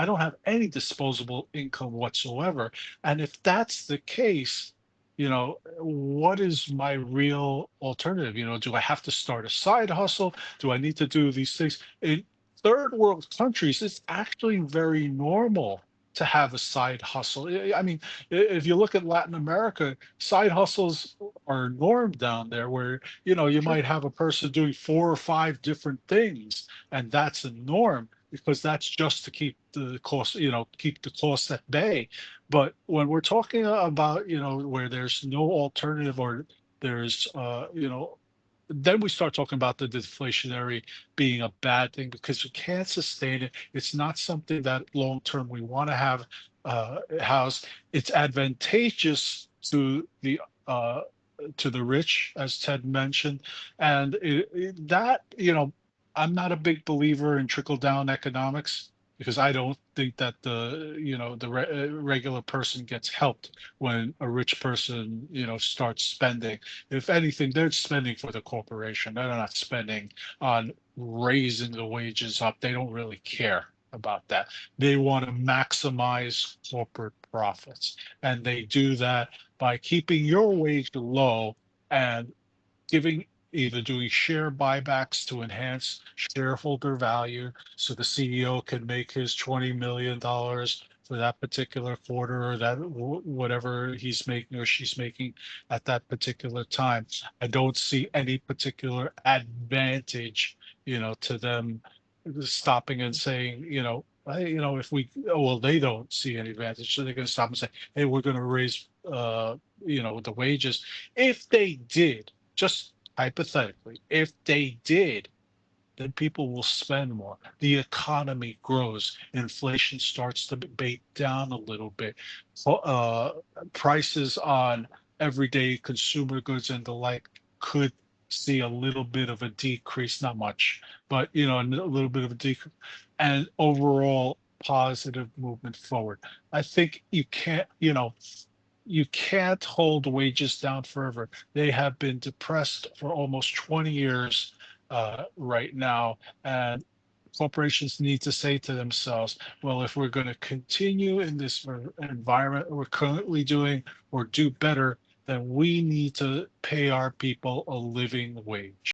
I don't have any disposable income whatsoever. And if that's the case, what is my real alternative? Do I have to start a side hustle? Do I need to do these things? In third world countries, it's actually very normal to have a side hustle. I mean, if you look at Latin America, side hustles are norm down there where, you Sure. might have a person doing four or five different things, and that's a norm because that's just to keep the cost, keep the costs at bay. But when we're talking about, where there's no alternative or there's, then we start talking about the deflationary being a bad thing because we can't sustain it. It's not something that long term we want to have house. It's advantageous uh, to the rich, as Ted mentioned, and that I'm not a big believer in trickle down economics because I don't think that the regular person gets helped when a rich person starts spending. If anything, they're spending for the corporation. They're not spending on raising the wages up. They don't really care about that. They want to maximize corporate profits, and they do that by keeping your wage low and giving either doing share buybacks to enhance shareholder value so the CEO can make his $20 million for that particular quarter or that whatever he's making or she's making at that particular time. I don't see any particular advantage, to them stopping and saying, if we, oh, well, they don't see any advantage, so they're going to stop and say, hey, we're going to raise, the wages. If they did, just hypothetically, if they did, then people will spend more. The economy grows, inflation starts to bait down a little bit. Uh, Prices on everyday consumer goods and the like could see a little bit of a decrease, not much, but a little bit of a decrease, and overall positive movement forward. I think you can't hold wages down forever. They have been depressed for almost 20 years right now. And corporations need to say to themselves, well, if we're going to continue in this environment we're currently doing or do better, then we need to pay our people a living wage.